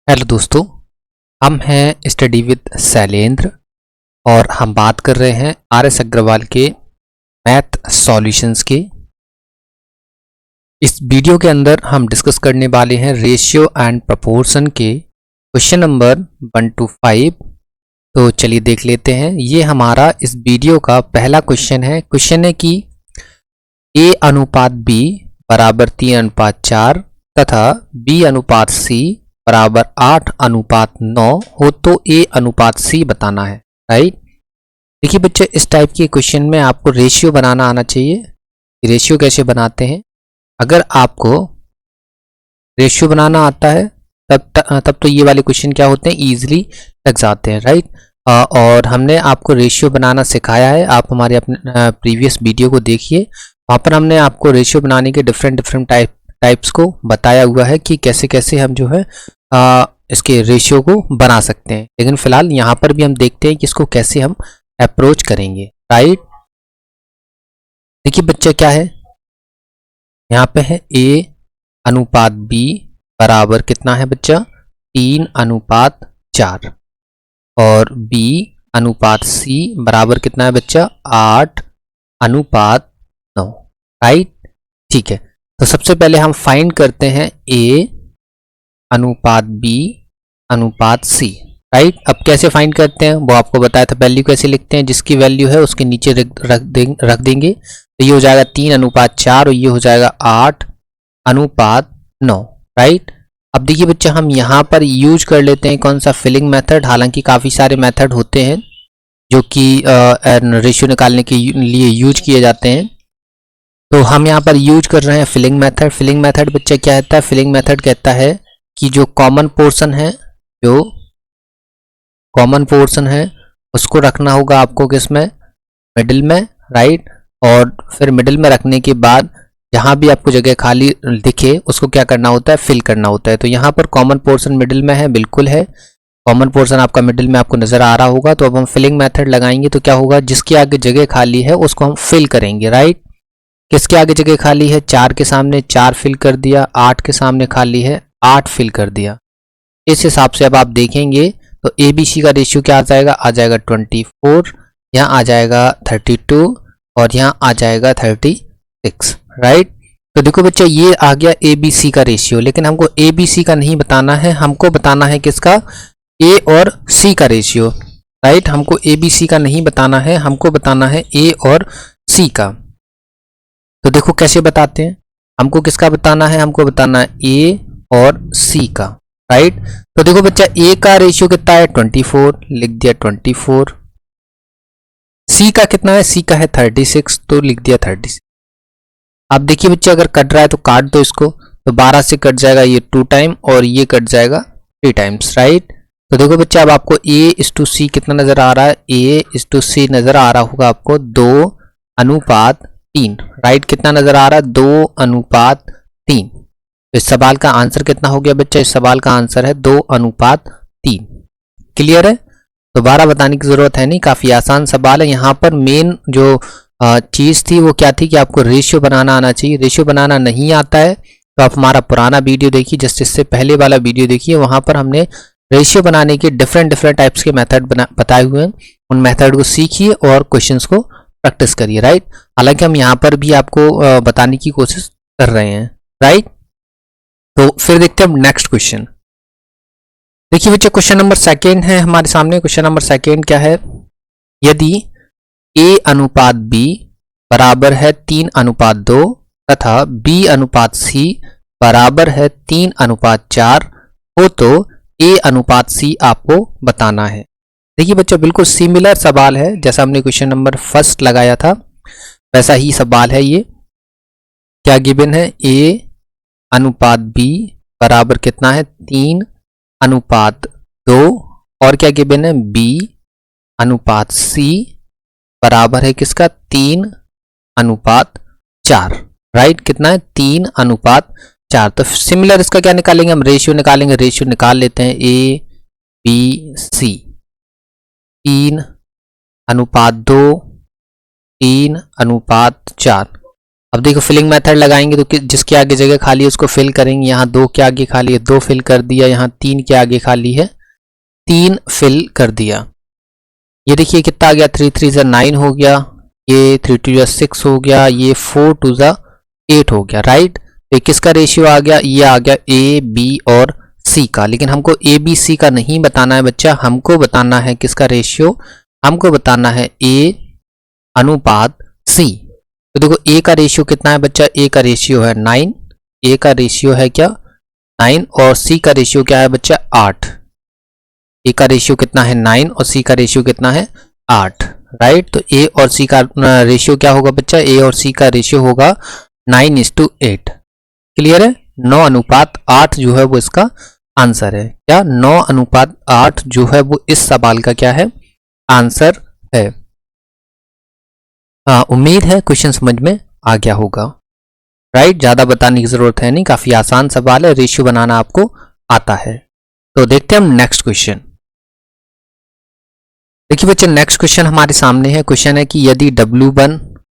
Hello दोस्तों, हम हैं स्टडी विद शैलेंद्र और हम बात कर रहे हैं आर एस अग्रवाल के मैथ सॉल्यूशंस की। इस वीडियो के अंदर हम डिस्कस करने वाले हैं रेशियो एंड प्रोपोर्शन के क्वेश्चन नंबर 1 to 5। तो चलिए देख लेते हैं। ये हमारा इस वीडियो का पहला क्वेश्चन है। क्वेश्चन है कि a अनुपात b बराबर 3:4 तथा b अनुपात c बराबर 8:9 हो तो a अनुपात c बताना है। राइट। देखिए बच्चे, इस टाइप के क्वेश्चन में आपको रेशियो बनाना आना चाहिए। रेशियो कैसे बनाते हैं? अगर आपको रेशियो बनाना आता है तब तो ये वाले क्वेश्चन क्या होते हैं, ईजिली लग जाते हैं। राइट। और हमने आपको रेशियो बनाना सिखाया है। आप हमारे अपने प्रीवियस वीडियो को देखिए, वहाँ पर हमने आपको रेशियो बनाने के डिफरेंट टाइप्स को बताया हुआ है कि कैसे कैसे हम जो है इसके रेशियो को बना सकते हैं। लेकिन फिलहाल यहाँ पर भी हम देखते हैं कि इसको कैसे हम अप्रोच करेंगे। राइट। देखिए बच्चा, क्या है यहाँ पे है a अनुपात b बराबर कितना है बच्चा, 3:4 और b अनुपात c बराबर कितना है बच्चा, 8:9। राइट। ठीक है, तो सबसे पहले हम फाइंड करते हैं a अनुपात b अनुपात c। राइट। अब कैसे फाइंड करते हैं वो आपको बताया था। वैल्यू कैसे लिखते हैं, जिसकी वैल्यू है उसके नीचे रख देंगे। तो ये हो जाएगा 3:4 और ये हो जाएगा 8:9। राइट। अब देखिए बच्चा, हम यहाँ पर यूज कर लेते हैं कौन सा, फिलिंग मेथड। हालांकि काफ़ी सारे मेथड होते हैं जो कि रेशियो निकालने के लिए यूज किए जाते हैं। तो हम यहाँ पर यूज कर रहे हैं फिलिंग मेथड। फिलिंग मेथड बच्चा क्या कहता है, फिलिंग मेथड कहता है कि जो कॉमन पोर्शन है उसको रखना होगा आपको किसमें, मिडिल में। राइट। और फिर मिडिल में रखने के बाद जहाँ भी आपको जगह खाली दिखे उसको क्या करना होता है, फिल करना होता है। तो यहाँ पर कॉमन पोर्शन मिडिल में है, बिल्कुल है। कॉमन पोर्शन आपका मिडिल में आपको नजर आ रहा होगा। तो अब हम फिलिंग मेथड लगाएंगे तो क्या होगा, जिसके आगे जगह खाली है उसको हम फिल करेंगे। राइट। किसके आगे जगह खाली है, 4 के सामने 4 फिल कर दिया, 8 के सामने खाली है 8 फिल कर दिया। इस हिसाब से अब आप देखेंगे तो ए बी सी का रेशियो क्या आ जाएगा 24, यहाँ आ जाएगा 32 और यहाँ आ जाएगा 36। राइट। तो देखो बच्चा, ये आ गया ए बी सी का रेशियो। लेकिन हमको ए बी सी का नहीं बताना है, हमको बताना है किसका, ए और सी का रेशियो। राइट। हमको ए बी सी का नहीं बताना है, हमको बताना है ए और सी का। तो देखो कैसे बताते हैं, हमको किसका बताना है, हमको बताना है ए और सी का। राइट। तो देखो बच्चा, ए का रेशियो कितना है 24, लिख दिया 24। सी का कितना है, सी का है 36, तो लिख दिया 36। अब देखिए बच्चा, अगर कट रहा है तो काट दो इसको। तो 12 से कट जाएगा ये 2 टाइम और ये कट जाएगा 3 टाइम्स। राइट। तो देखो बच्चा, अब आपको A:C कितना नजर आ रहा है, A:C नजर आ रहा होगा आपको 2:3। राइट। कितना नजर आ रहा है, 2:3। तो इस सवाल का आंसर कितना हो गया बच्चा, इस सवाल का आंसर है 2:3। क्लियर है। दोबारा बताने की जरूरत है नहीं, काफी आसान सवाल है। यहाँ पर मेन जो चीज थी वो क्या थी कि आपको रेशियो बनाना आना चाहिए। रेशियो बनाना नहीं आता है तो आप हमारा पुराना वीडियो देखिए, जस्ट इससे पहले वाला वीडियो देखिए। वहां पर हमने रेशियो बनाने के डिफरेंट टाइप्स के मेथड बताए हुए हैं। उन मेथड को सीखिए और क्वेश्चंस को प्रैक्टिस करिए। राइट। हालांकि हम यहाँ पर भी आपको बताने की कोशिश कर रहे हैं। राइट। तो फिर देखते हैं नेक्स्ट क्वेश्चन। देखिए बच्चे, क्वेश्चन नंबर 2 है हमारे सामने। क्वेश्चन नंबर 2 क्या है, यदि a अनुपात b बराबर है 3:2 तथा b अनुपात c बराबर है 3:4 हो तो a अनुपात c आपको बताना है। देखिए बच्चों, बिल्कुल सिमिलर सवाल है जैसा हमने क्वेश्चन नंबर 1 लगाया था, वैसा ही सवाल है ये। क्या गिवन है, a अनुपात b बराबर कितना है 3:2 और क्या गिवन है, b अनुपात c बराबर है किसका, 3:4। राइट। कितना है, 3:4। तो सिमिलर इसका क्या निकालेंगे, हम रेशियो निकालेंगे। रेशियो निकाल लेते हैं, ए बी सी 3:2 3:4। अब देखो फिलिंग मेथड लगाएंगे तो जिसके आगे जगह खाली है उसको फिल करेंगे। यहाँ 2 के आगे खाली है 2 फिल कर दिया, यहाँ 3 के आगे खाली है 3 फिल कर दिया। ये देखिए कितना आ गया, 3 3 जा 9 हो गया, ये 3 2 जा 6 हो गया, ये 4 2 जा 8 हो गया, राइट। तो किसका रेशियो आ गया, ये आ गया ए बी और सी का। लेकिन हमको ए बी सी का नहीं बताना है बच्चा, हमको बताना है किसका रेशियो, हमको बताना है ए अनुपात सी। तो देखो ए का रेशियो कितना है बच्चा, ए का रेशियो है 9, ए का रेशियो है क्या 9 और सी का रेशियो क्या है बच्चा 8। ए का रेशियो कितना है 9 और सी का रेशियो कितना है 8, राइट। तो ए और सी का रेशियो क्या होगा बच्चा, ए और सी का रेशियो होगा 9:8। क्लियर है, 9 अनुपात 8 जो है वो इसका आंसर है। क्या 9 अनुपात 8 जो है वो इस सवाल का क्या है, आंसर है। उम्मीद है क्वेश्चन समझ में आ गया होगा, राइट। ज्यादा बताने की जरूरत है नहीं, काफी आसान सवाल है, रेशियो बनाना आपको आता है। तो देखते हैं हम नेक्स्ट क्वेश्चन। देखिए बच्चे नेक्स्ट क्वेश्चन हमारे सामने है। क्वेश्चन है कि यदि W1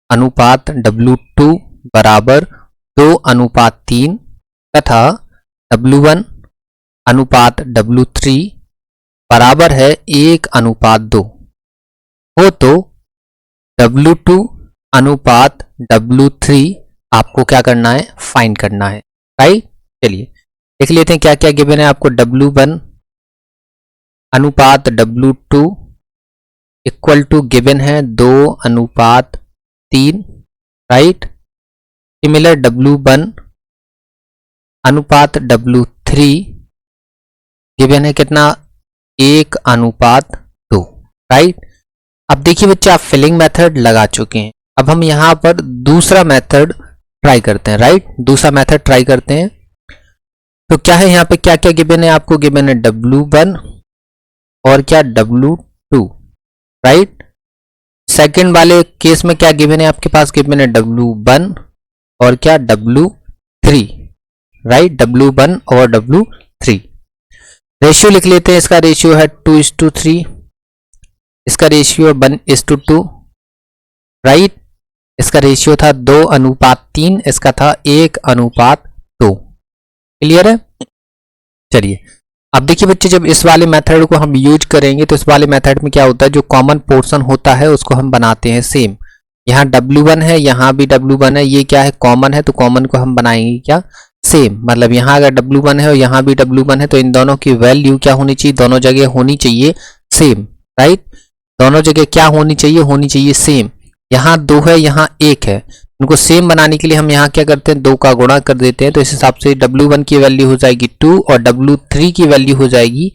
अनुपात W2 बराबर 2:3 तथा W1 अनुपात W3 बराबर है 1:2 हो तो W2 अनुपात W3 आपको क्या करना है, फाइंड करना है, राइट। चलिए देख लेते हैं क्या क्या गिवन है आपको। W1 अनुपात W2 इक्वल टू गिवन है 2:3, राइट। सिमिलर W1 अनुपात W3 गिवन है कितना 1:2, राइट। अब देखिए बच्चे आप फिलिंग मेथड लगा चुके हैं, अब हम यहां पर दूसरा मेथड ट्राई करते हैं, राइट। दूसरा मेथड ट्राई करते हैं। तो क्या है यहाँ पे क्या क्या गिवन है आपको, गिवन है W1 और क्या W2, राइट। सेकंड वाले केस में क्या गिवन है आपके पास, गिवन है W1 और क्या W3, राइट। W1 और W3 रेशियो लिख लेते हैं। इसका रेशियो है 2:3, इसका रेशियो 1:2, राइट। इसका रेशियो था 2:3, इसका था 1:2। क्लियर है। चलिए अब देखिए बच्चे जब इस वाले मेथड को हम यूज करेंगे तो इस वाले मेथड में क्या होता है, जो कॉमन पोर्शन होता है उसको हम बनाते हैं सेम। यहाँ W1 है, यहाँ भी W1 है, ये क्या है कॉमन है, तो कॉमन को हम बनाएंगे क्या सेम। मतलब यहाँ अगर W1 है और यहाँ भी W1 है तो इन दोनों की वैल्यू क्या होनी चाहिए, दोनों जगह होनी चाहिए सेम, राइट। दोनों जगह क्या होनी चाहिए सेम। यहाँ 2 है, यहाँ 1 है, इनको सेम बनाने के लिए हम यहाँ क्या करते हैं 2 का गुणा कर देते हैं। तो इस हिसाब से W1 की वैल्यू हो जाएगी 2 और W3 की वैल्यू हो जाएगी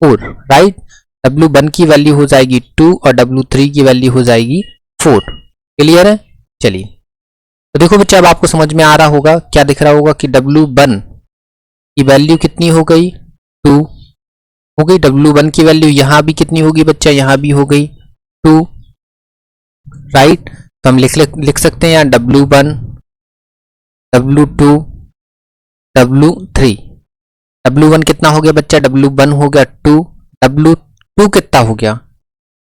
4, राइट। W1 की वैल्यू हो जाएगी 2 और W3 की वैल्यू हो जाएगी 4। क्लियर है। चलिए तो देखो बच्चे अब आपको समझ में आ रहा होगा, क्या दिख रहा होगा कि W1 की वैल्यू कितनी हो गई 2 हो गई। W1 की वैल्यू यहाँ भी कितनी होगी बच्चा, यहाँ भी हो गई 2, राइट। तो हम लिख सकते हैं यहाँ W1 W2 W3। W1 कितना हो गया बच्चा, W1 हो गया 2, W2 कितना हो गया,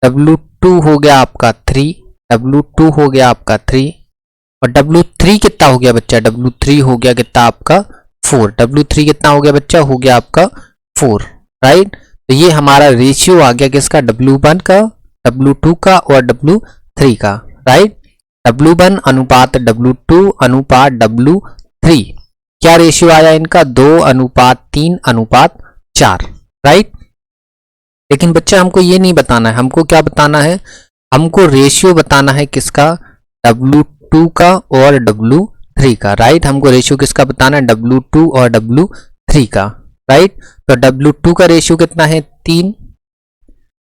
W2 हो गया आपका 3, W2 हो गया आपका 3 और W3 कितना हो गया बच्चा, W3 हो गया कितना आपका 4, W3 कितना हो गया बच्चा, हो गया आपका 4, राइट। तो ये हमारा रेशियो आ गया किसका, W1 का, W2 का और W3 का, राइट। W1 अनुपात W2 अनुपात W3 क्या रेशियो आया इनका, 2:3:4, राइट। लेकिन बच्चा हमको ये नहीं बताना है, हमको क्या बताना है, हमको रेशियो बताना है किसका, W2 का और W3 का, राइट। हमको रेशियो किसका बताना है, W2 और W3 का, राइट। तो W2 का रेशियो कितना है 3,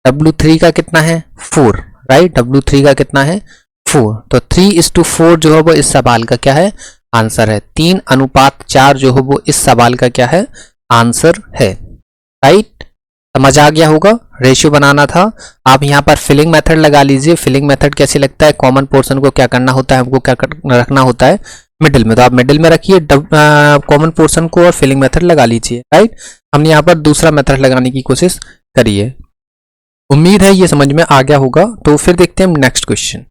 W3 का कितना है 4, राइट। W3 का कितना है 4, तो 3:4 जो है वो इस सवाल का क्या है, आंसर है। 3:4 जो है वो इस सवाल का क्या है, आंसर है, राइट। समझ आ गया होगा, रेशियो बनाना था। आप यहाँ पर फिलिंग मेथड लगा लीजिए। फिलिंग मेथड कैसे लगता है, कॉमन पोर्शन को क्या करना होता है, हमको क्या रखना होता है मिडिल में, तो आप मिडिल में रखिए कॉमन पोर्शन को और फिलिंग मेथड लगा लीजिए, राइट। हमने यहाँ पर दूसरा मेथड लगाने की कोशिश करी है। उम्मीद है ये समझ में आ गया होगा। तो फिर देखते हैं हम नेक्स्ट क्वेश्चन।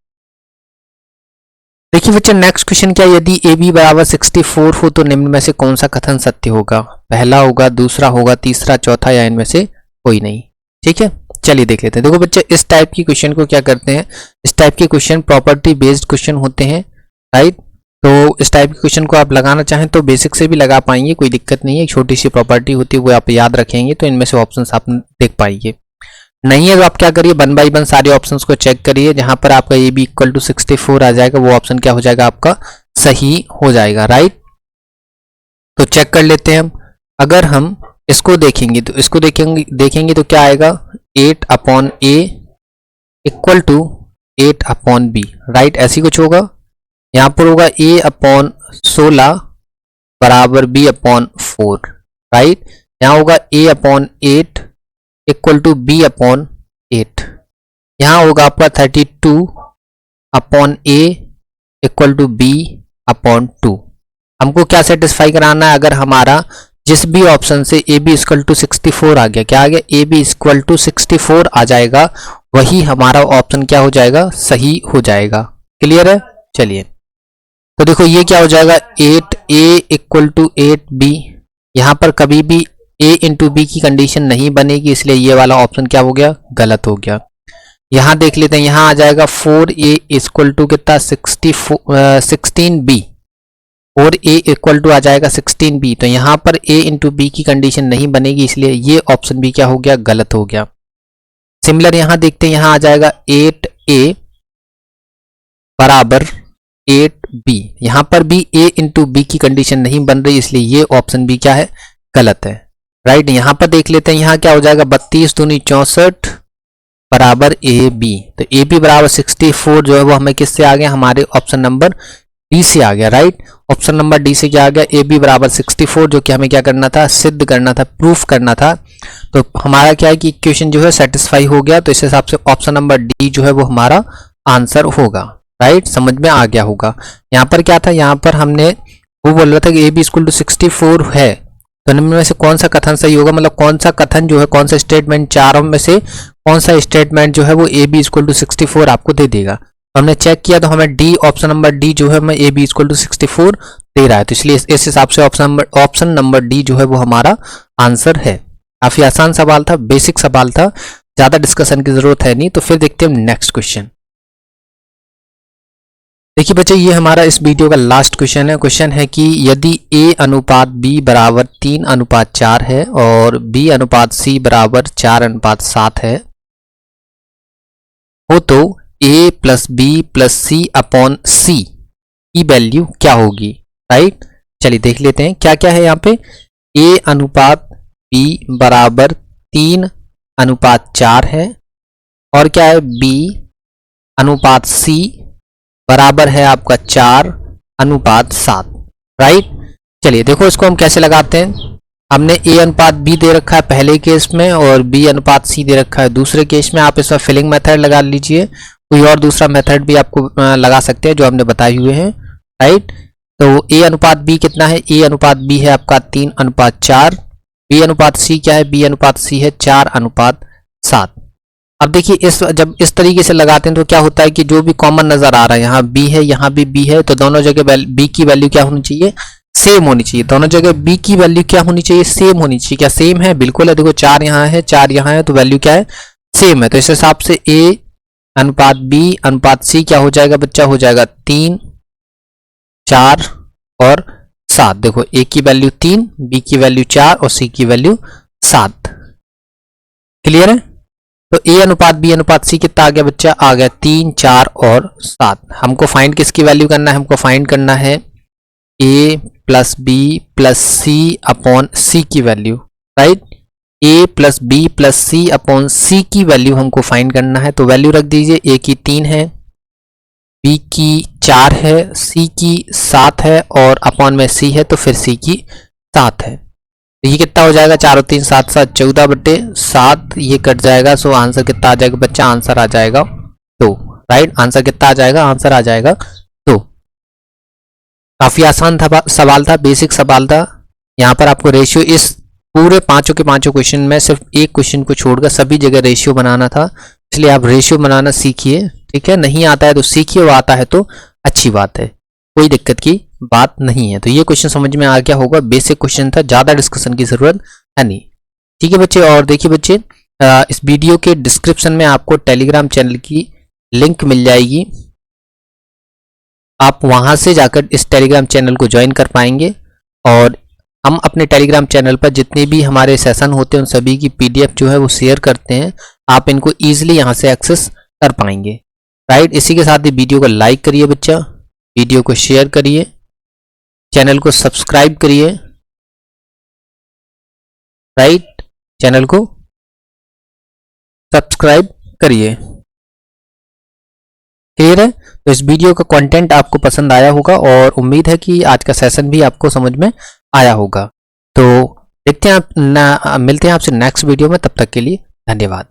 देखिए बच्चे नेक्स्ट क्वेश्चन क्या है, यदि ए बी बराबर 64 हो तो निम्न में से कौन सा कथन सत्य होगा? पहला होगा, दूसरा होगा, तीसरा, चौथा या इनमें से कोई नहीं। ठीक है, चलिए देख लेते हैं। देखो बच्चे इस टाइप की क्वेश्चन को क्या करते हैं, इस टाइप के क्वेश्चन प्रॉपर्टी बेस्ड क्वेश्चन होते हैं, राइट। तो इस टाइप के क्वेश्चन को आप लगाना चाहें तो बेसिक से भी लगा पाएंगे, कोई दिक्कत नहीं है। एक छोटी सी प्रॉपर्टी होती है वो आप याद रखेंगे तो इनमें से ऑप्शंस आप देख पाएंगे। नहीं है तो आप क्या करिए, 1 बाय 1 सारे ऑप्शंस को चेक करिए, जहां पर आपका ए बी इक्वल टू 64 आ जाएगा वो ऑप्शन क्या हो जाएगा, आपका सही हो जाएगा, राइट। तो चेक कर लेते हैं हम। अगर हम इसको देखेंगे तो इसको देखेंगे तो क्या आएगा, 8/a equal to 8/b, right. ऐसी कुछ होगा। यहां पर होगा a/16 बराबर b/4, राइट। यहां होगा a/8 इक्वल टू b/8। यहां होगा आपका 32/a इक्वल टू b/2। हमको क्या सेटिस्फाई कराना है, अगर हमारा जिस भी ऑप्शन से ए बी इक्वल टू 64 आ गया, क्या आ गया, ए बी इक्वल टू 64 आ जाएगा, वही हमारा ऑप्शन क्या हो जाएगा, सही हो जाएगा। क्लियर है? चलिए तो देखो ये क्या हो जाएगा, 8a इक्वल टू 8b। यहां पर कभी भी a इंटू बी की कंडीशन नहीं बनेगी, इसलिए ये वाला ऑप्शन क्या हो गया, गलत हो गया। यहां देख लेते हैं, यहां आ जाएगा 4a इक्वल टू कितना, 16b, और a इक्वल टू आ जाएगा 16b। तो यहां पर a इंटू बी की कंडीशन नहीं बनेगी, इसलिए ये ऑप्शन भी क्या हो गया, गलत हो गया। सिमिलर यहां देखते हैं, यहां आ जाएगा 8a बराबर 8b। यहां पर भी a इंटू बी की कंडीशन नहीं बन रही, इसलिए ये ऑप्शन भी क्या है, गलत है, राइट। यहां पर देख लेते हैं, यहां क्या हो जाएगा, 32 दूनी 64 बराबर ए बी। तो ए बी बराबर 64 जो है वो हमें किससे आ गया, हमारे ऑप्शन नंबर डी से आ गया, राइट। ऑप्शन नंबर डी से क्या आ गया, ए बी बराबर 64, जो कि हमें क्या करना था, सिद्ध करना था, प्रूफ करना था। तो हमारा क्या है कि इक्वेशन जो है सेटिस्फाई हो गया, तो इस हिसाब से ऑप्शन नंबर डी जो है वो हमारा आंसर होगा, राइट। समझ में आ गया होगा। यहाँ पर क्या था, यहाँ पर हमने वो बोल रहा था कि ए बी इक्वल टू 64 है, तो निम्न में से कौन सा कथन सही होगा, मतलब कौन सा कथन जो है, कौन सा स्टेटमेंट, चारों में से कौन सा स्टेटमेंट जो है वो ए बी इक्वल टू 64 आपको दे देगा। हमने चेक किया तो हमें डी, ऑप्शन नंबर डी जो है हमें ए बी इक्वल टू 64 दे रहा है, तो इसलिए इस हिसाब से ऑप्शन नंबर डी जो है वो हमारा आंसर है। काफी आसान सवाल था, बेसिक सवाल था, ज्यादा डिस्कशन की जरूरत है नहीं। तो फिर देखते हैं नेक्स्ट क्वेश्चन। देखिए बच्चे ये हमारा इस वीडियो का लास्ट क्वेश्चन है। क्वेश्चन है कि यदि a अनुपात b बराबर 3:4 है और b अनुपात c बराबर 4:7 है हो तो a plus B plus C upon C की वैल्यू क्या होगी, राइट। चलिए देख लेते हैं क्या क्या है यहाँ पे। a अनुपात b बराबर 3:4 है और क्या है, b अनुपात c बराबर है आपका 4:7, राइट। चलिए देखो इसको हम कैसे लगाते हैं। हमने a अनुपात b दे रखा है पहले केस में और b अनुपात c दे रखा है दूसरे केस में। आप इसमें फिलिंग मेथड लगा लीजिए, कोई और दूसरा मेथड भी आपको लगा सकते हैं जो हमने बताए हुए हैं, राइट। तो a अनुपात b कितना है, a अनुपात b है आपका 3:4, b अनुपात c क्या है, b अनुपात c है 4:7। अब देखिए जब इस तरीके से लगाते हैं तो क्या होता है कि जो भी कॉमन नजर आ रहा है, यहाँ b है यहाँ भी b है, तो दोनों जगह b की वैल्यू क्या होनी चाहिए, सेम होनी चाहिए। दोनों जगह b की वैल्यू क्या होनी चाहिए, सेम होनी चाहिए। क्या सेम है, बिल्कुल है। देखो 4 यहाँ है 4 यहाँ है, तो वैल्यू क्या है, सेम है। तो इस हिसाब से a अनुपात b अनुपात c क्या हो जाएगा बच्चा, हो जाएगा 3, 4 और 7। देखो a की वैल्यू 3, b की वैल्यू 4 और c की वैल्यू 7। क्लियर है। तो a अनुपात b अनुपात c कितना आ गया बच्चा, आ गया 3, 4 और 7। हमको फाइंड किसकी वैल्यू करना है, हमको फाइंड करना है a plus B plus C upon C की value, right. a plus B plus C upon C की वैल्यू हमको फाइंड करना है। तो वैल्यू रख दीजिए, a की 3 है, b की 4 है, c की 7 है और अपॉन में c है तो फिर c की 7 है। तो ये कितना हो जाएगा, 4 और 3 7 7 14/7, ये कट जाएगा। सो आंसर कितना आ जाएगा बच्चा, आंसर आ जाएगा 2, राइट। आंसर कितना आ जाएगा, आंसर आ जाएगा 2। काफी आसान सवाल था, बेसिक सवाल था। यहाँ पर आपको रेशियो इस पूरे पांचों के पांचों क्वेश्चन में सिर्फ एक क्वेश्चन को छोड़कर सभी जगह रेशियो बनाना था, इसलिए आप रेशियो बनाना सीखिए, ठीक है। नहीं आता है तो सीखिए, वो आता है तो अच्छी बात है, कोई दिक्कत की बात नहीं है। तो ये क्वेश्चन समझ में आ गया होगा, बेसिक क्वेश्चन था, ज़्यादा डिस्कशन की ज़रूरत है नहीं। ठीक है बच्चे, और देखिए बच्चे इस वीडियो के डिस्क्रिप्शन में आपको टेलीग्राम चैनल की लिंक मिल जाएगी, आप वहां से जाकर इस टेलीग्राम चैनल को ज्वाइन कर पाएंगे। और हम अपने टेलीग्राम चैनल पर जितने भी हमारे सेशन होते हैं उन सभी की पीडीएफ जो है वो शेयर करते हैं, आप इनको ईजिली यहाँ से एक्सेस कर पाएंगे। राइट, इसी के साथ ही वीडियो को लाइक करिए बच्चा, वीडियो को शेयर करिए, चैनल को सब्सक्राइब करिए। राइट, चैनल को सब्सक्राइब करिए। क्लियर है? तो इस वीडियो का कंटेंट आपको पसंद आया होगा और उम्मीद है कि आज का सेशन भी आपको समझ में आया होगा। तो देखते हैं मिलते हैं आपसे नेक्स्ट वीडियो में, तब तक के लिए धन्यवाद।